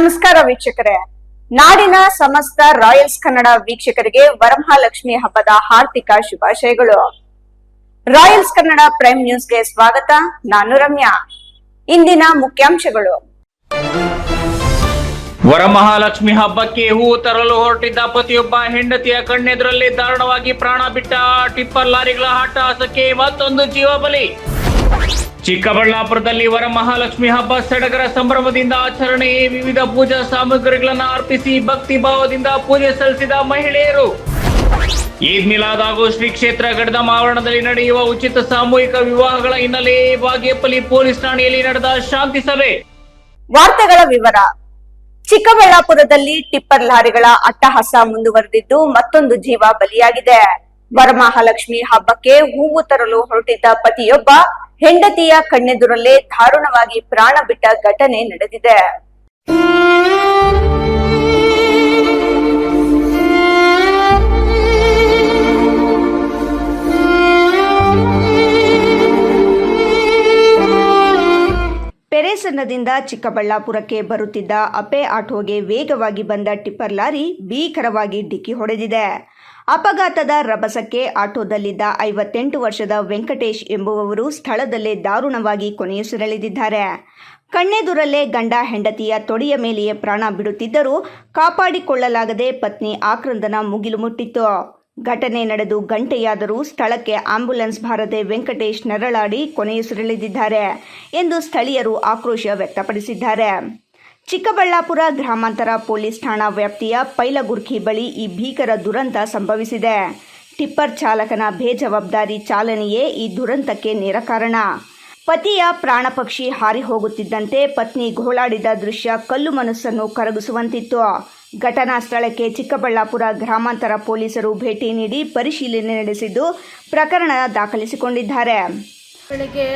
ನಮಸ್ಕಾರ ವೀಕ್ಷಕರೇ, ನಾಡಿನ ಸಮಸ್ತ ರಾಯಲ್ಸ್ ಕನ್ನಡ ವೀಕ್ಷಕರಿಗೆ ವರಮಹಾಲಕ್ಷ್ಮಿ ಹಬ್ಬದ ಹಾರ್ದಿಕ ಶುಭಾಶಯಗಳು. ರಾಯಲ್ಸ್ ಕನ್ನಡ ಪ್ರೈಮ್ ನ್ಯೂಸ್ಗೆ ಸ್ವಾಗತ. ನಾನು ರಮ್ಯಾ. ಇಂದಿನ ಮುಖ್ಯಾಂಶಗಳು. ವರಮಹಾಲಕ್ಷ್ಮಿ ಹಬ್ಬಕ್ಕೆ ಹೂವು ತರಲು ಹೊರಟಿದ್ದ ಪತಿಯೊಬ್ಬ ಹೆಂಡತಿಯ ಕಣ್ಣೆದುರಲ್ಲಿ ದಾರುಣವಾಗಿ ಪ್ರಾಣ ಬಿಟ್ಟ. ಟಿಪ್ಪರ್ ಲಾರಿಗಳ ಹಟ್ಟಹಾಸಕ್ಕೆ ಮತ್ತೊಂದು ಜೀವ ಬಲಿ. ಚಿಕ್ಕಬಳ್ಳಾಪುರದಲ್ಲಿ ವರಮಹಾಲಕ್ಷ್ಮಿ ಹಬ್ಬ ಸಡಗರ ಸಂಭ್ರಮದಿಂದ ಆಚರಣೆ. ವಿವಿಧ ಪೂಜಾ ಸಾಮಗ್ರಿಗಳನ್ನು ಅರ್ಪಿಸಿ ಭಕ್ತಿ ಭಾವದಿಂದ ಪೂಜೆ ಸಲ್ಲಿಸಿದ ಮಹಿಳೆಯರು. ಈದ್ ಮಿಲಾದ್ ಹಾಗೂ ಶ್ರೀ ಕ್ಷೇತ್ರ ಗಡದಂ ಆವರಣದಲ್ಲಿ ನಡೆಯುವ ಉಚಿತ ಸಾಮೂಹಿಕ ವಿವಾಹಗಳ ಹಿನ್ನೆಲೆ ಬಾಗೇಪಲ್ಲಿ ಪೊಲೀಸ್ ಠಾಣೆಯಲ್ಲಿ ನಡೆದ ಶಾಂತಿ ಸಭೆ. ವಾರ್ತೆಗಳ ವಿವರ. ಚಿಕ್ಕಬಳ್ಳಾಪುರದಲ್ಲಿ ಟಿಪ್ಪರ್ ಲಾರಿಗಳ ಅಟ್ಟಹಾಸ ಮುಂದುವರೆದಿದ್ದು ಮತ್ತೊಂದು ಜೀವ ಬಲಿಯಾಗಿದೆ. ವರಮಹಾಲಕ್ಷ್ಮಿ ಹಬ್ಬಕ್ಕೆ ಹೂವು ತರಲು ಹೊರಟಿದ್ದ ಪತಿಯೊಬ್ಬ ಹೆಂಡತಿಯ ಕಣ್ಣೆದುರಲ್ಲೇ ದಾರುಣವಾಗಿ ಪ್ರಾಣ ಬಿಟ್ಟ ಘಟನೆ ನಡೆದಿದೆ. ಪೆರೇಸನ್ನದಿಂದ ಚಿಕ್ಕಬಳ್ಳಾಪುರಕ್ಕೆ ಬರುತ್ತಿದ್ದ ಅಪೆ ಆಟೋಗೆ ವೇಗವಾಗಿ ಬಂದ ಟಿಪ್ಪರ್ ಲಾರಿ ಭೀಕರವಾಗಿ ಡಿಕ್ಕಿ ಹೊಡೆದಿದೆ. ಅಪಘಾತದ ರಭಸಕ್ಕೆ ಆಟೋದಲ್ಲಿದ್ದ 58 ವರ್ಷದ ವೆಂಕಟೇಶ್ ಎಂಬುವವರು ಸ್ಥಳದಲ್ಲೇ ದಾರುಣವಾಗಿ ಕೊನೆಯುಸಿರೆಳೆದಿದ್ದಾರೆ. ಕಣ್ಣೆದುರಲ್ಲೇ ಗಂಡ ಹೆಂಡತಿಯ ತೊಡೆಯ ಮೇಲೆಯೇ ಪ್ರಾಣ ಬಿಡುತ್ತಿದ್ದರೂ ಕಾಪಾಡಿಕೊಳ್ಳಲಾಗದೆ ಪತ್ನಿ ಆಕ್ರಂದನ ಮುಗಿಲು ಮುಟ್ಟಿತ್ತು. ಘಟನೆ ನಡೆದು ಗಂಟೆಯಾದರೂ ಸ್ಥಳಕ್ಕೆ ಆಂಬ್ಯುಲೆನ್ಸ್ ಬಾರದೆ ವೆಂಕಟೇಶ್ ನರಳಾಡಿ ಕೊನೆಯುಸಿರೆಳೆದಿದ್ದಾರೆ ಎಂದು ಸ್ಥಳೀಯರು ಆಕ್ರೋಶ ವ್ಯಕ್ತಪಡಿಸಿದ್ದಾರೆ. ಚಿಕ್ಕಬಳ್ಳಾಪುರ ಗ್ರಾಮಾಂತರ ಪೊಲೀಸ್ ಠಾಣಾ ವ್ಯಾಪ್ತಿಯ ಪೈಲಗುರ್ಕಿ ಬಳಿ ಈ ಭೀಕರ ದುರಂತ ಸಂಭವಿಸಿದೆ. ಟಿಪ್ಪರ್ ಚಾಲಕನ ಬೇಜವಾಬ್ದಾರಿ ಚಾಲನೆಯೇ ಈ ದುರಂತಕ್ಕೆ ನೇರ ಕಾರಣ. ಪತಿಯ ಪ್ರಾಣ ಪಕ್ಷಿ ಹಾರಿ ಹೋಗುತ್ತಿದ್ದಂತೆ ಪತ್ನಿ ಗೋಳಾಡಿದ ದೃಶ್ಯ ಕಲ್ಲು ಮನಸ್ಸನ್ನು ಕರಗಿಸುವಂತಿತ್ತು. ಘಟನಾ ಸ್ಥಳಕ್ಕೆ ಚಿಕ್ಕಬಳ್ಳಾಪುರ ಗ್ರಾಮಾಂತರ ಪೊಲೀಸರು ಭೇಟಿ ನೀಡಿ ಪರಿಶೀಲನೆ ನಡೆಸಿದ್ದು ಪ್ರಕರಣ ದಾಖಲಿಸಿಕೊಂಡಿದ್ದಾರೆ. ಬೆಳಿಗ್ಗೆ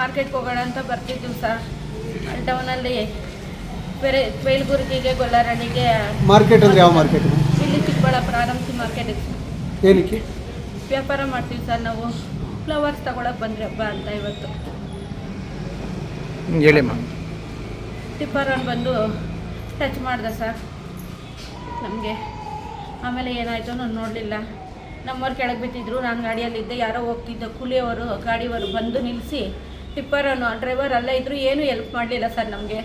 ಮಾರ್ಕೆಟ್ಗೆ ಹೋಗೋಣ ಅಂತ ಬರ್ತಿದ್ವಿ ಸರ್. ಟೌನಲ್ಲಿ ಬೇಲ್ಗುರ್ಗಿಗೆ ಗೊಲ್ಲರಣಿಗೆ. ಮಾರ್ಕೆಟ್ ಅಂದ್ರೆ ಯಾವ ಮಾರ್ಕೆಟ್? ಇಲ್ಲಿ ಚಿಕ್ಕಬಳ್ಳಾಪುರ ಆರಂಭಿ ಮಾರ್ಕೆಟ್ ಇದೆ. ಏನಕ್ಕೆ ವ್ಯಾಪಾರ ಮಾಡ್ತೀವಿ ಸರ್ ನಾವು. ಫ್ಲವರ್ಸ್ ತಗೊಳಕ್ಕೆ ಬಂದ್ರಿ ಹಬ್ಬ ಅಂತ ಇವತ್ತು. ಹೇಳಿಮ್ಮ. ಟಿಪ್ಪರ್ ಬಂದು ಟಚ್ ಮಾಡ್ದೆ ಸರ್ ನಮಗೆ. ಆಮೇಲೆ ಏನಾಯಿತು ನಾನು ನೋಡಲಿಲ್ಲ. ನಮ್ಮವ್ರು ಕೆಳಗೆ ಬಿದ್ದಿದ್ರು, ನಾನು ಗಾಡಿಯಲ್ಲಿದ್ದೆ. ಯಾರೋ ಹೋಗ್ತಿದ್ದ ಕೂಲಿಯವರು ಗಾಡಿಯವರು ಬಂದು ನಿಲ್ಲಿಸಿ ಟಿಪ್ಪರನ್ನು ಡ್ರೈವರ್ ಅಲ್ಲೇ ಇದ್ದರು, ಏನೂ ಹೆಲ್ಪ್ ಮಾಡಲಿಲ್ಲ ಸರ್ ನಮಗೆ.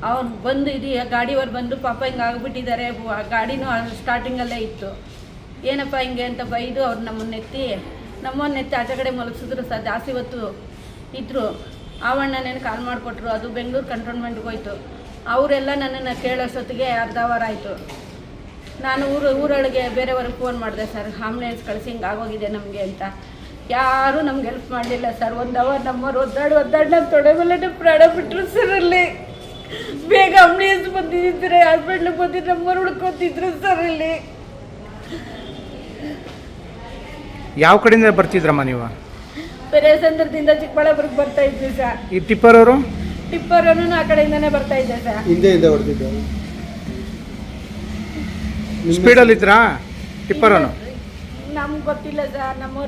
ಅವ್ರು ಬಂದು ಗಾಡಿಯವ್ರು ಬಂದು ಪಾಪ ಹಿಂಗೆ ಆಗಿಬಿಟ್ಟಿದ್ದಾರೆ, ಗಾಡಿನೂ ಸ್ಟಾರ್ಟಿಂಗಲ್ಲೇ ಇತ್ತು, ಏನಪ್ಪ ಹಿಂಗೆ ಅಂತ ಬೈದು ಅವ್ರು ನಮ್ಮನ್ನೆತ್ತಿ ಆಚೆ ಕಡೆ ಮಲಗಿಸಿದ್ರು ಸರ್. ಜಾಸ್ತಿ ಹೊತ್ತು ಇದ್ದರು. ಆವಣ್ಣನೇನು ಕಾಲ್ ಮಾಡಿಕೊಟ್ರು. ಅದು ಬೆಂಗಳೂರು ಕಂಟೋನ್ಮೆಂಟ್ಗೆ ಹೋಯ್ತು. ಅವರೆಲ್ಲ ನನ್ನನ್ನು ಕೇಳೋಷ್ಟೊತ್ತಿಗೆ ಅರ್ಧ ಅವರ್ ಆಯಿತು. ನಾನು ಊರೊಳಗೆ ಬೇರೆಯವ್ರಿಗೆ ಫೋನ್ ಮಾಡಿದೆ ಸರ್, ಆಂಬುಲೆನ್ಸ್ ಕಳಿಸಿ ಹಿಂಗೆ ಆಗೋಗಿದೆ ನಮಗೆ ಅಂತ. ಯಾರೂ ನಮ್ಗೆ ಹೆಲ್ಪ್ ಮಾಡಲಿಲ್ಲ ಸರ್. 1 ಅವರ್ ನಮ್ಮವ್ರು ಒದ್ದಾಡಿ ನಮ್ಮ ತೊಡೆ ಮೇಲೆ ಪ್ರಾಣ ಬಿಟ್ಟರು ಸರ್. ಅಲ್ಲಿ ಬೇಗ ಆಂಬುಲೆನ್ಸ್ ಬಂದಿದ್ದರೆ ಹಾಸ್ಪಿಟ್ಲಿಗೆ ಬಂದಿದ್ದು ನಮ್ಮವ್ರು ಹುಡ್ಕೊತಿದ್ರು ಸರ್. ಇಲ್ಲಿ ಯಾವ ಕಡೆಯಿಂದ ಬರ್ತಿದ್ರಮ್ಮ ನೀವು? ಪೆರೇಸಂದ್ರದಿಂದ ಚಿಕ್ಕಬಳ್ಳಾಪುರಕ್ಕೆ ಬರ್ತಾ ಇದ್ವಿ ಸರ್. ಈ ಟಿಪ್ಪರ್ ಅವರು ಆ ಕಡೆಯಿಂದಾನೇ ಬರ್ತಾ ಇದ್ದೆ ಸರ್. ಹಿಂದೆ ಹೊಡೆದಿದ್ದ ಸ್ಪೀಡಲ್ಲಿ ಇದ್ರಾ ಟಿಪ್ಪರ್ ಅವನು? ನಮ್ಗೆ ಗೊತ್ತಿಲ್ಲ ಸರ್. ನಮ್ಮ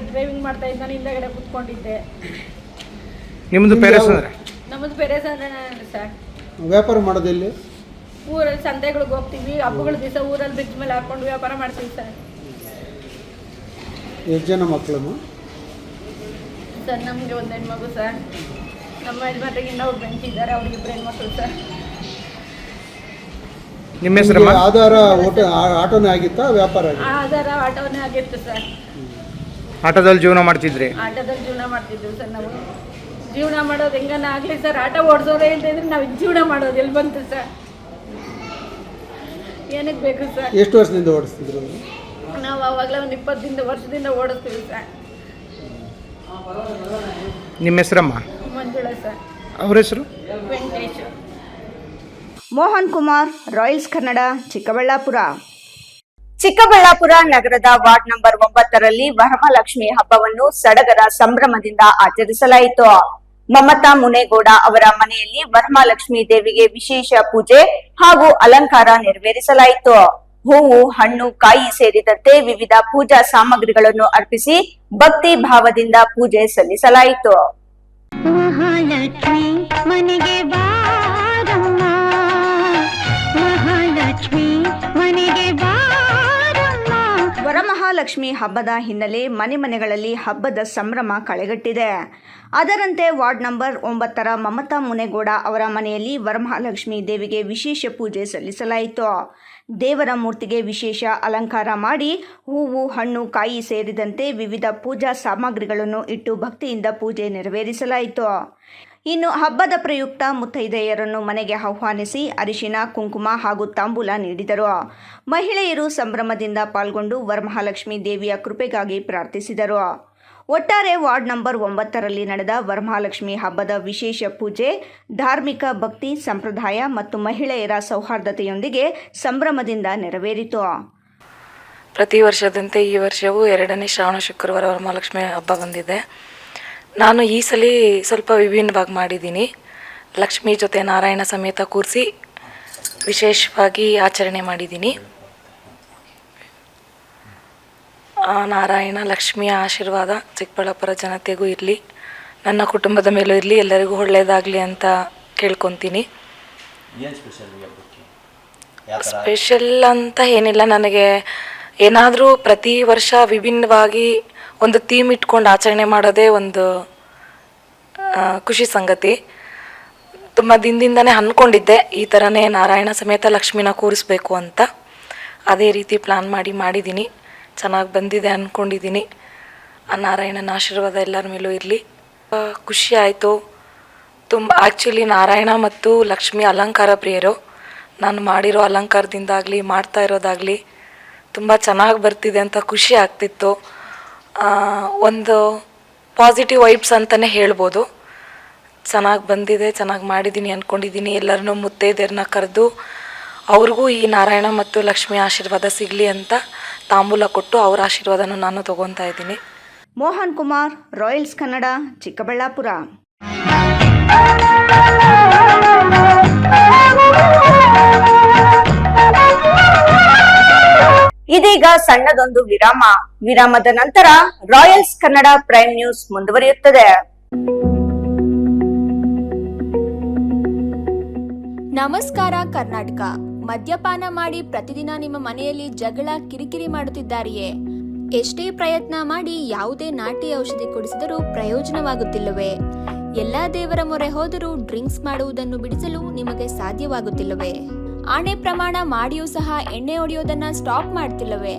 ಡ್ರೈವಿಂಗ್ ಮಾಡ್ತಾ ಇದ್ದ, ನಾನು ಹಿಂದಗಡೆ ಕೂತ್ಕೊಂಡಿದ್ದೆ. ನಿಮ್ಮದು ಪೆರೇಸ್ ಅಂದ್ರೆ? ನಮ್ಮದು ಪೆರೇಸಂದ್ರೆ ಸರ್. ವ್ಯಾಪಾರ ಮಾಡೋದಿಲ್ಲಿ ಊರಲ್ಲಿ ಸಂತೆಗಳಿಗೆ ಹೋಗ್ತೀವಿ. ಹಬ್ಬಗಳ ದಿವಸ ಊರಲ್ಲಿ ಬ್ರಿಡ್ಜ್ ಮೇಲೆ ಹಾಕೊಂಡು ವ್ಯಾಪಾರ ಮಾಡ್ತೀವಿ ಸರ್. ಎಷ್ಟು ಜನ ಮಕ್ಕಳಮ್ಮ ಸರ್? ನಮಗೆ 1 ಹೆಣ್ಮಗು ಸರ್. ನಮ್ಮ ಯಜಮಾನ್ರಿಗೆ ಇನ್ನೊಬ್ರು ಬೆಂಚಿದ್ದಾರೆ, ಅವ್ರಿಗೆ 2 ಹೆಣ್ಮಕ್ಳು ಸರ್. ನಿಮ್ಮ ಹೆಸರಮ್ಮ? ಆಧಾರ ಆಟೋನೇ ಆಗಿತ್ತಾ ವ್ಯಾಪಾರ? ಆಧಾರ ಆಟೋನೇ ಆಗಿತ್ತು ಸರ್. ಆಟೋದಲ್ಲಿ ಜೀವನ ಮಾಡ್ತಿದ್ರಿ? ಆಟೋದಲ್ಲಿ ಜೀವನ ಮಾಡ್ತಿದ್ವಿ ಸರ್. ನಾವು ಜೀವನ ಮಾಡೋದು ಹೆಂಗನ ಆಗಲಿ ಸರ್. ಆಟೋ ಓಡಿಸೋದೇ ಇಲ್ದಿದ್ರೆ ನಾವು ಜೀವನ ಮಾಡೋದು ಎಲ್ಲಿ ಬಂತು ಸರ್? ಏನಕ್ಕೆ ಬೇಕು ಸರ್? ಎಷ್ಟು ವರ್ಷದಿಂದ ಓಡಿಸ್ತಿದ್ರು? ನಾವು ಆವಾಗಲೇ ಒಂದು 20 ವರ್ಷದಿಂದ ಓಡಿಸ್ತೀವಿ ಸರ್. ನಿಮ್ಮ ಹೆಸರಮ್ಮ? ಮಂಜುಳ ಸರ್. ಅವ್ರ ಹೆಸರು? ವೆಂಕಟೇಶ್. ಮೋಹನ್ ಕುಮಾರ್, ರಾಯಲ್ಸ್ ಕನ್ನಡ, ಚಿಕ್ಕಬಳ್ಳಾಪುರ. ಚಿಕ್ಕಬಳ್ಳಾಪುರ ನಗರದ ವಾರ್ಡ್ ನಂಬರ್ 9ರಲ್ಲಿ ವರಮಹಾಲಕ್ಷ್ಮಿ ಹಬ್ಬವನ್ನು ಸಡಗರ ಸಂಭ್ರಮದಿಂದ ಆಚರಿಸಲಾಯಿತು. ಮಮತಾ ಮುನೇಗೌಡ ಅವರ ಮನೆಯಲ್ಲಿ ವರಮಹಾಲಕ್ಷ್ಮಿ ದೇವಿಗೆ ವಿಶೇಷ ಪೂಜೆ ಹಾಗೂ ಅಲಂಕಾರ ನೆರವೇರಿಸಲಾಯಿತು. ಹೂವು, ಹಣ್ಣು, ಕಾಯಿ ಸೇರಿದಂತೆ ವಿವಿಧ ಪೂಜಾ ಸಾಮಗ್ರಿಗಳನ್ನು ಅರ್ಪಿಸಿ ಭಕ್ತಿ ಭಾವದಿಂದ ಪೂಜೆ ಸಲ್ಲಿಸಲಾಯಿತು. ಮಹಾಲಕ್ಷ್ಮಿ ಮನೆಗೆ ಬಾರಮ್ಮ. ವರಮಹಾಲಕ್ಷ್ಮಿ ಹಬ್ಬದ ಹಿನ್ನೆಲೆ ಮನೆ ಮನೆಗಳಲ್ಲಿ ಹಬ್ಬದ ಸಂಭ್ರಮ ಕಳೆಗಟ್ಟಿದೆ. ಅದರಂತೆ ವಾರ್ಡ್ ನಂಬರ್ 9ರ ಮಮತಾ ಮುನೇಗೌಡ ಅವರ ಮನೆಯಲ್ಲಿ ವರಮಹಾಲಕ್ಷ್ಮಿ ದೇವಿಗೆ ವಿಶೇಷ ಪೂಜೆ ಸಲ್ಲಿಸಲಾಯಿತು. ದೇವರ ಮೂರ್ತಿಗೆ ವಿಶೇಷ ಅಲಂಕಾರ ಮಾಡಿ ಹೂವು, ಹಣ್ಣು, ಕಾಯಿ ಸೇರಿದಂತೆ ವಿವಿಧ ಪೂಜಾ ಸಾಮಗ್ರಿಗಳನ್ನು ಇಟ್ಟು ಭಕ್ತಿಯಿಂದ ಪೂಜೆ ನೆರವೇರಿಸಲಾಯಿತು. ಇನ್ನು ಹಬ್ಬದ ಪ್ರಯುಕ್ತ ಮುತ್ತೈದೆಯರನ್ನು ಮನೆಗೆ ಆಹ್ವಾನಿಸಿ ಅರಿಶಿನ, ಕುಂಕುಮ ಹಾಗೂ ತಾಂಬೂಲ ನೀಡಿದರು. ಮಹಿಳೆಯರು ಸಂಭ್ರಮದಿಂದ ಪಾಲ್ಗೊಂಡು ವರಮಹಾಲಕ್ಷ್ಮಿ ದೇವಿಯ ಕೃಪೆಗಾಗಿ ಪ್ರಾರ್ಥಿಸಿದರು. ಒಟ್ಟಾರೆ ವಾರ್ಡ್ ನಂಬರ್ 9ರಲ್ಲಿ ನಡೆದ ವರಮಹಾಲಕ್ಷ್ಮಿ ಹಬ್ಬದ ವಿಶೇಷ ಪೂಜೆ ಧಾರ್ಮಿಕ ಭಕ್ತಿ, ಸಂಪ್ರದಾಯ ಮತ್ತು ಮಹಿಳೆಯರ ಸೌಹಾರ್ದತೆಯೊಂದಿಗೆ ಸಂಭ್ರಮದಿಂದ ನೆರವೇರಿತು. ಪ್ರತಿ ವರ್ಷದಂತೆ ಈ ವರ್ಷವೂ 2ನೇ ಶ್ರಾವಣ ಶುಕ್ರವಾರ ವರಮಹಾಲಕ್ಷ್ಮಿ ಹಬ್ಬ ಬಂದಿದೆ. ನಾನು ಈ ಸಲ ಸ್ವಲ್ಪ ವಿಭಿನ್ನವಾಗಿ ಮಾಡಿದ್ದೀನಿ. ಲಕ್ಷ್ಮಿ ಜೊತೆ ನಾರಾಯಣ ಸಮೇತ ಕೂರಿಸಿ ವಿಶೇಷವಾಗಿ ಆಚರಣೆ ಮಾಡಿದ್ದೀನಿ. ನಾರಾಯಣ ಲಕ್ಷ್ಮಿಯ ಆಶೀರ್ವಾದ ಚಿಕ್ಕಬಳ್ಳಾಪುರ ಜನತೆಗೂ ಇರಲಿ, ನನ್ನ ಕುಟುಂಬದ ಮೇಲೂ ಇರಲಿ, ಎಲ್ಲರಿಗೂ ಒಳ್ಳೆಯದಾಗಲಿ ಅಂತ ಕೇಳ್ಕೊತೀನಿ. ಸ್ಪೆಷಲ್ ಅಂತ ಏನಿಲ್ಲ, ನನಗೆ ಏನಾದರೂ ಪ್ರತಿ ವರ್ಷ ವಿಭಿನ್ನವಾಗಿ ಒಂದು ಥೀಮ್ ಇಟ್ಕೊಂಡು ಆಚರಣೆ ಮಾಡೋದೇ ಒಂದು ಖುಷಿ ಸಂಗತಿ. ತುಂಬ ದಿನದಿಂದನೇ ಅಂದ್ಕೊಂಡಿದ್ದೆ ಈ ಥರನೇ ನಾರಾಯಣ ಸಮೇತ ಲಕ್ಷ್ಮಿನ ಕೂರಿಸ್ಬೇಕು ಅಂತ. ಅದೇ ರೀತಿ ಪ್ಲ್ಯಾನ್ ಮಾಡಿದ್ದೀನಿ. ಚೆನ್ನಾಗಿ ಬಂದಿದೆ ಅಂದ್ಕೊಂಡಿದ್ದೀನಿ. ಆ ನಾರಾಯಣನ ಆಶೀರ್ವಾದ ಎಲ್ಲರ ಮೇಲೂ ಇರಲಿ. ಖುಷಿ ಆಯಿತು ತುಂಬ. ಆ್ಯಕ್ಚುಲಿ ನಾರಾಯಣ ಮತ್ತು ಲಕ್ಷ್ಮಿ ಅಲಂಕಾರ ಪ್ರಿಯರು. ನಾನು ಮಾಡಿರೋ ಅಲಂಕಾರದಿಂದಾಗಲಿ ಮಾಡ್ತಾ ಇರೋದಾಗಲಿ ತುಂಬ ಚೆನ್ನಾಗಿ ಬರ್ತಿದೆ ಅಂತ ಖುಷಿ ಆಗ್ತಿತ್ತು. ಒಂದು ಪಾಸಿಟಿವ್ ವೈಬ್ಸ್ ಅಂತಲೇ ಹೇಳ್ಬೋದು. ಚೆನ್ನಾಗಿ ಬಂದಿದೆ, ಚೆನ್ನಾಗಿ ಮಾಡಿದ್ದೀನಿ ಅಂದ್ಕೊಂಡಿದ್ದೀನಿ. ಎಲ್ಲರನ್ನೂ ಮುತ್ತೈದೆಯರನ್ನ ಕರೆದು ಅವ್ರಿಗೂ ಈ ನಾರಾಯಣ ಮತ್ತು ಲಕ್ಷ್ಮಿ ಆಶೀರ್ವಾದ ಸಿಗಲಿ ಅಂತ ತಾಂಬೂಲ ಕೊಟ್ಟು ಅವರ ಆಶೀರ್ವಾದನೂ ನಾನು ತಗೊತಾ ಇದ್ದೀನಿ. ಮೋಹನ್ ಕುಮಾರ್, ರಾಯಲ್ಸ್ ಕನ್ನಡ, ಚಿಕ್ಕಬಳ್ಳಾಪುರ. ಇದೀಗ ಸಣ್ಣದೊಂದು ವಿರಾಮದ ನಂತರ ರಾಯಲ್ಸ್ ಕನ್ನಡ ಪ್ರೈಮ್ ನ್ಯೂಸ್ ಮುಂದುವರಿಯುತ್ತದೆ. ನಮಸ್ಕಾರ ಕರ್ನಾಟಕ. ಮದ್ಯಪಾನ ಮಾಡಿ ಪ್ರತಿದಿನ ನಿಮ್ಮ ಮನೆಯಲ್ಲಿ ಜಗಳ, ಕಿರಿಕಿರಿ ಮಾಡುತ್ತಿದ್ದಾರೆಯೇ? ಎಷ್ಟೇ ಪ್ರಯತ್ನ ಮಾಡಿ ಯಾವುದೇ ನಾಟಿ ಔಷಧಿ ಕುಡಿಸಿದರೂ ಪ್ರಯೋಜನವಾಗುತ್ತಿಲ್ಲವೇ? ಎಲ್ಲಾ ದೇವರ ಮೊರೆ ಹೋದರೂ ಡ್ರಿಂಕ್ಸ್ ಮಾಡುವುದನ್ನು ಬಿಡಿಸಲು ನಿಮಗೆ ಸಾಧ್ಯವಾಗುತ್ತಿಲ್ಲವೇ? ಆಣೆ ಪ್ರಮಾಣ ಮಾಡಿಯೂ ಸಹ ಎಣ್ಣೆ ಹೊಡೆಯೋದನ್ನ ಸ್ಟಾಪ್ ಮಾಡ್ತಿಲ್ಲವೇ?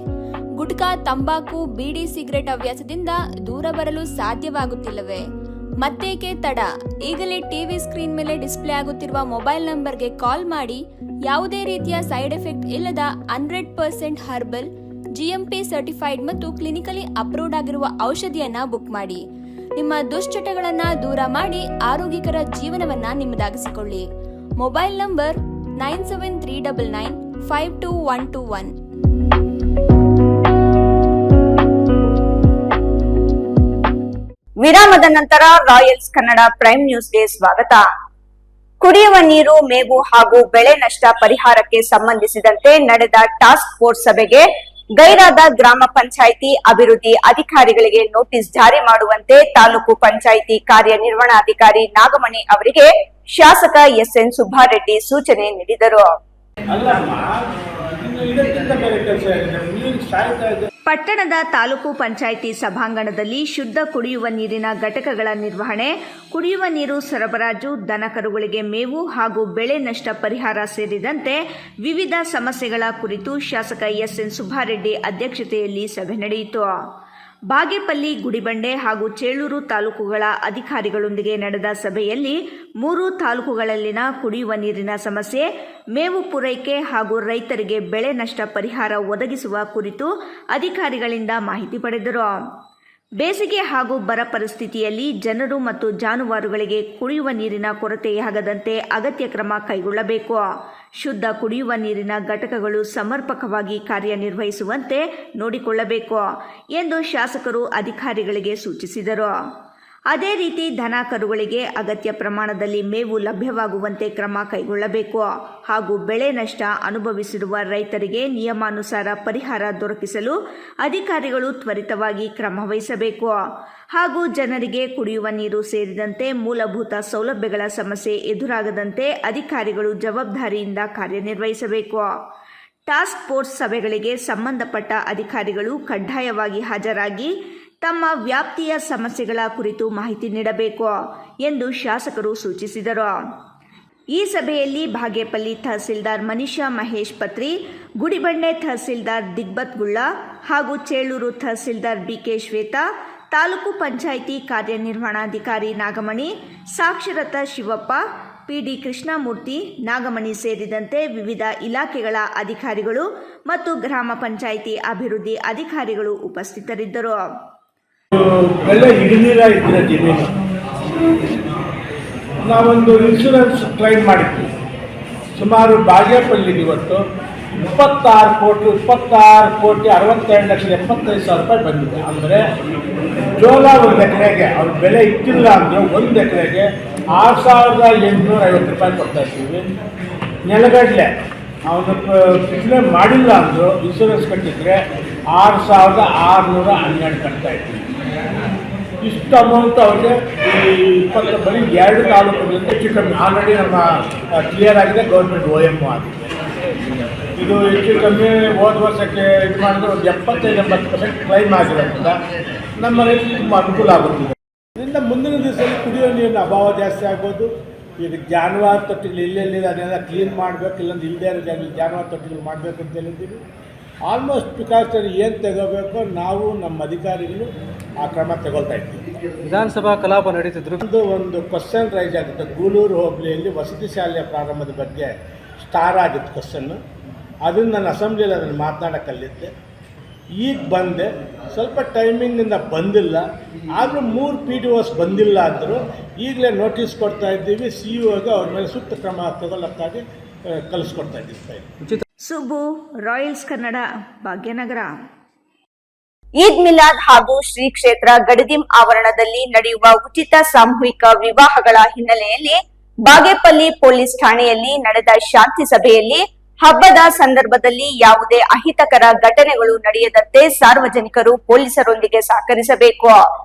ಗುಟ್ಕಾ, ತಂಬಾಕು, ಬೀಡಿ, ಸಿಗರೆಟ್ ಹವ್ಯಾಸದಿಂದ ದೂರ ಬರಲು ಸಾಧ್ಯವಾಗುತ್ತಿಲ್ಲವೇ? ಮತ್ತೇಕೆ ತಡ? ಈಗಲೇ ಟಿವಿ ಸ್ಕ್ರೀನ್ ಮೇಲೆ ಡಿಸ್ಪ್ಲೇ ಆಗುತ್ತಿರುವ ಮೊಬೈಲ್ ನಂಬರ್ಗೆ ಕಾಲ್ ಮಾಡಿ ಯಾವುದೇ ರೀತಿಯ ಸೈಡ್ ಎಫೆಕ್ಟ್ ಇಲ್ಲದ 100% ಹರ್ಬಲ್, GMP ಸರ್ಟಿಫೈಡ್ ಮತ್ತು ಕ್ಲಿನಿಕಲಿ ಅಪ್ರೂವ್ಡ್ ಆಗಿರುವ ಔಷಧಿಯನ್ನ ಬುಕ್ ಮಾಡಿ. ನಿಮ್ಮ ದುಶ್ಚಟಗಳನ್ನ ದೂರ ಮಾಡಿ ಆರೋಗ್ಯಕರ ಜೀವನವನ್ನ ನಿಮ್ಮದಾಗಿಸಿಕೊಳ್ಳಿ. Mobile number 9739952121. ವಿರಾಮದ ನಂತರ ರಾಯಲ್ಸ್ ಕನ್ನಡ ಪ್ರೈಮ್ ನ್ಯೂಸ್ಗೆ ಸ್ವಾಗತ. ಕುಡಿಯುವ ನೀರು, ಮೇವು ಹಾಗೂ ಬೆಳೆ ನಷ್ಟ ಪರಿಹಾರಕ್ಕೆ ಸಂಬಂಧಿಸಿದಂತೆ ನಡೆದ ಟಾಸ್ಕ್ ಫೋರ್ಸ್ ಸಭೆಗೆ ಗೈರಾದ ಗ್ರಾಮ ಪಂಚಾಯಿತಿ ಅಭಿವೃದ್ಧಿ ಅಧಿಕಾರಿಗಳಿಗೆ ನೋಟಿಸ್ ಜಾರಿ ಮಾಡುವಂತೆ ತಾಲೂಕು ಪಂಚಾಯಿತಿ ಕಾರ್ಯನಿರ್ವಹಣಾಧಿಕಾರಿ ನಾಗಮಣಿ ಅವರಿಗೆ ಶಾಸಕ SN ಸುಬ್ಬಾರೆಡ್ಡಿ ಸೂಚನೆ ನೀಡಿದರು. ಪಟ್ಟಣದ ತಾಲೂಕು ಪಂಚಾಯಿತಿ ಸಭಾಂಗಣದಲ್ಲಿ ಶುದ್ಧ ಕುಡಿಯುವ ನೀರಿನ ಘಟಕಗಳ ನಿರ್ವಹಣೆ, ಕುಡಿಯುವ ನೀರು ಸರಬರಾಜು, ದನಕರುಗಳಿಗೆ ಮೇವು ಹಾಗೂ ಬೆಳೆ ನಷ್ಟ ಪರಿಹಾರ ಸೇರಿದಂತೆ ವಿವಿಧ ಸಮಸ್ಯೆಗಳ ಕುರಿತು ಶಾಸಕ SN ಸುಬ್ಬಾರೆಡ್ಡಿ ಅಧ್ಯಕ್ಷತೆಯಲ್ಲಿ ಸಭೆ ನಡೆಯಿತು. ಬಾಗೇಪಲ್ಲಿ, ಗುಡಿಬಂಡೆ ಹಾಗೂ ಚೇಳೂರು ತಾಲೂಕುಗಳ ಅಧಿಕಾರಿಗಳೊಂದಿಗೆ ನಡೆದ ಸಭೆಯಲ್ಲಿ 3 ತಾಲೂಕುಗಳಲ್ಲಿನ ಕುಡಿಯುವ ನೀರಿನ ಸಮಸ್ಯೆ, ಮೇವು ಪೂರೈಕೆ ಹಾಗೂ ರೈತರಿಗೆ ಬೆಳೆ ನಷ್ಟ ಪರಿಹಾರ ಒದಗಿಸುವ ಕುರಿತು ಅಧಿಕಾರಿಗಳಿಂದ ಮಾಹಿತಿ ಪಡೆದರು. ಬೇಸಿಗೆ ಹಾಗೂ ಬರ ಪರಿಸ್ಥಿತಿಯಲ್ಲಿ ಜನರು ಮತ್ತು ಜಾನುವಾರುಗಳಿಗೆ ಕುಡಿಯುವ ನೀರಿನ ಕೊರತೆಯಾಗದಂತೆ ಅಗತ್ಯ ಕ್ರಮ ಕೈಗೊಳ್ಳಬೇಕು. ಶುದ್ಧ ಕುಡಿಯುವ ನೀರಿನ ಘಟಕಗಳು ಸಮರ್ಪಕವಾಗಿ ಕಾರ್ಯನಿರ್ವಹಿಸುವಂತೆ ನೋಡಿಕೊಳ್ಳಬೇಕು ಎಂದು ಶಾಸಕರು ಅಧಿಕಾರಿಗಳಿಗೆ ಸೂಚಿಸಿದರು. ಅದೇ ರೀತಿ ದನ ಕರುಗಳಿಗೆ ಅಗತ್ಯ ಪ್ರಮಾಣದಲ್ಲಿ ಮೇವು ಲಭ್ಯವಾಗುವಂತೆ ಕ್ರಮ ಕೈಗೊಳ್ಳಬೇಕು ಹಾಗೂ ಬೆಳೆ ನಷ್ಟ ಅನುಭವಿಸಿರುವ ರೈತರಿಗೆ ನಿಯಮಾನುಸಾರ ಪರಿಹಾರ ದೊರಕಿಸಲು ಅಧಿಕಾರಿಗಳು ತ್ವರಿತವಾಗಿ ಕ್ರಮ ವಹಿಸಬೇಕು ಹಾಗೂ ಜನರಿಗೆ ಕುಡಿಯುವ ನೀರು ಸೇರಿದಂತೆ ಮೂಲಭೂತ ಸೌಲಭ್ಯಗಳ ಸಮಸ್ಯೆ ಎದುರಾಗದಂತೆ ಅಧಿಕಾರಿಗಳು ಜವಾಬ್ದಾರಿಯಿಂದ ಕಾರ್ಯನಿರ್ವಹಿಸಬೇಕು. ಟಾಸ್ಕ್ ಫೋರ್ಸ್ ಸಭೆಗಳಿಗೆ ಸಂಬಂಧಪಟ್ಟ ಅಧಿಕಾರಿಗಳು ಕಡ್ಡಾಯವಾಗಿ ಹಾಜರಾಗಿ ತಮ್ಮ ವ್ಯಾಪ್ತಿಯ ಸಮಸ್ಯೆಗಳ ಕುರಿತು ಮಾಹಿತಿ ನೀಡಬೇಕು ಎಂದು ಶಾಸಕರು ಸೂಚಿಸಿದರು. ಈ ಸಭೆಯಲ್ಲಿ ಬಾಗೇಪಲ್ಲಿ ತಹಸೀಲ್ದಾರ್ ಮನೀಷಾ ಮಹೇಶ್ ಪತ್ರಿ, ಗುಡಿಬಂಡೆ ತಹಸೀಲ್ದಾರ್ ದಿಗ್ಬತ್ ಗುಳ್ಳ ಹಾಗೂ ಚೇಳೂರು ತಹಸೀಲ್ದಾರ್ ಬಿಕೆ ಶ್ವೇತಾ, ತಾಲೂಕು ಪಂಚಾಯಿತಿ ಕಾರ್ಯನಿರ್ವಹಣಾಧಿಕಾರಿ ನಾಗಮಣಿ, ಸಾಕ್ಷರತಾ ಶಿವಪ್ಪ, ಪಿಡಿ ಕೃಷ್ಣಮೂರ್ತಿ, ನಾಗಮಣಿ ಸೇರಿದಂತೆ ವಿವಿಧ ಇಲಾಖೆಗಳ ಅಧಿಕಾರಿಗಳು ಮತ್ತು ಗ್ರಾಮ ಪಂಚಾಯಿತಿ ಅಭಿವೃದ್ಧಿ ಅಧಿಕಾರಿಗಳು ಉಪಸ್ಥಿತರಿದ್ದರು. ಎಲ್ಲ ಹಿಡಿದಿರ ಇದ್ರೆ ಜಮೀನು ನಾವೊಂದು ಇನ್ಶೂರೆನ್ಸ್ ಕ್ಲೈಮ್ ಮಾಡಿದ್ವಿ. ಸುಮಾರು ಬಾಗೇಪಲ್ಲಿಗೆ ಇವತ್ತು 26,62,75,000 ಬಂದಿದೆ. ಅಂದರೆ ಜೋಳ ಒಂದು ಎಕರೆಗೆ ಅವ್ರ ಬೆಲೆ ಇಟ್ಟಿಲ್ಲ ಅಂದರೆ ಒಂದು ಎಕರೆಗೆ 6,850 ರೂಪಾಯಿ ಕೊಡ್ತಾ ಇರ್ತೀವಿ. ನೆಲಗಡಲೆ ಅವನು ಬಿತ್ತನೆ ಮಾಡಿಲ್ಲ ಅಂದರು ಇನ್ಶೂರೆನ್ಸ್ ಕಟ್ಟಿದ್ರೆ 6,612 ಕಟ್ತಾ ಇರ್ತೀವಿ. ಇಷ್ಟು ಅಮೌಂಟ್ ಅವ್ರಿಗೆ ಬರೀ 2 ತಾಲೂಕುಗಳಿಂದ ಹೆಚ್ಚು ಕಮ್ಮಿ ಆಲ್ರೆಡಿ ನಮ್ಮ ಕ್ಲಿಯರ್ ಆಗಿದೆ. ಗೌರ್ಮೆಂಟ್ OM ಆಗಿದೆ. ಇದು ಹೆಚ್ಚು ಕಮ್ಮಿ ಹೋದ ವರ್ಷಕ್ಕೆ ಇದು ಮಾಡಿದ್ರೆ ಒಂದು 75-80% ಕ್ಲೈಮ್ ಆಗಿರೋದ್ರಿಂದ ನಮ್ಮ ರೈತರಿಗೆ ತುಂಬ ಅನುಕೂಲ ಆಗುತ್ತಿದೆ. ಇದರಿಂದ ಮುಂದಿನ ದಿವಸದಲ್ಲಿ ಕುಡಿಯೋ ನೀರಿನ ಅಭಾವ ಜಾಸ್ತಿ ಆಗ್ಬೋದು. ಈಗ ಜಾನುವಾರು ತೊಟ್ಟಿಗಳು ಎಲ್ಲೆಲ್ಲಿದೆ ಅದನ್ನೆಲ್ಲ ಕ್ಲೀನ್ ಮಾಡಬೇಕು, ಇಲ್ಲೊಂದು ಇಲ್ಲದೇ ಇರೋ ಜಾನುವಾರು ತೊಟ್ಟಿಗಳು ಮಾಡಬೇಕು ಅಂತ ಹೇಳಿದ್ದೀವಿ. ಆಲ್ಮೋಸ್ಟ್ ಪ್ರಿಕಾಷನ್ ಏನು ತಗೋಬೇಕೋ ನಾವು ನಮ್ಮ ಅಧಿಕಾರಿಗಳು ಆ ಕ್ರಮ ತಗೊಳ್ತಾ ಇದ್ದೀವಿ. ವಿಧಾನಸಭಾ ಕಲಾಪ ನಡೀತಿದ್ರು ಒಂದು ಕ್ವಶನ್ ರೈಸ್ ಆಗುತ್ತೆ. ಗೂಳೂರು ಹೋಬಳಿಯಲ್ಲಿ ವಸತಿ ಶಾಲೆಯ ಪ್ರಾರಂಭದ ಬಗ್ಗೆ ಸ್ಟಾರ್ ಆಗಿತ್ತು ಕ್ವಶನ್ನು. ಅದನ್ನು ನಾನು ಅಸೆಂಬ್ಲಿಯಲ್ಲಿ ಅದನ್ನು ಮಾತನಾಡೋಕ್ಕಲ್ಲಿದ್ದೆ. ಈಗ ಬಂದೆ, ಸ್ವಲ್ಪ ಟೈಮಿಂಗಿಂದ ಬಂದಿಲ್ಲ. ಆದರೂ 3 PDOs ಬಂದಿಲ್ಲ ಅಂದರು. ಈಗಲೇ ನೋಟಿಸ್ ಕೊಡ್ತಾ ಇದ್ದೀವಿ. CEOಗೆ ಅವ್ರ ಮೇಲೆ ಸೂಕ್ತ ಕ್ರಮ ತಗೊಳ್ಳೋಕ್ಕಾಗಿ ಕಳಿಸ್ಕೊಡ್ತಾ ಇದ್ದೀವಿ. ಸುಬ್ಬು, ರಾಯಲ್ಸ್ ಕನ್ನಡ, ಭಾಗ್ಯನಗರ. ಈದ್ ಮಿಲಾದ್ ಹಾಗೂ ಶ್ರೀ ಕ್ಷೇತ್ರ ಗಡಿದಿಂ ಆವರಣದಲ್ಲಿ ನಡೆಯುವ ಉಚಿತ ಸಾಮೂಹಿಕ ವಿವಾಹಗಳ ಹಿನ್ನೆಲೆಯಲ್ಲಿ ಬಾಗೇಪಲ್ಲಿ ಪೊಲೀಸ್ ಠಾಣೆಯಲ್ಲಿ ನಡೆದ ಶಾಂತಿ ಸಭೆಯಲ್ಲಿ ಹಬ್ಬದ ಸಂದರ್ಭದಲ್ಲಿ ಯಾವುದೇ ಅಹಿತಕರ ಘಟನೆಗಳು ನಡೆಯದಂತೆ ಸಾರ್ವಜನಿಕರು ಪೊಲೀಸರೊಂದಿಗೆ ಸಹಕರಿಸಬೇಕು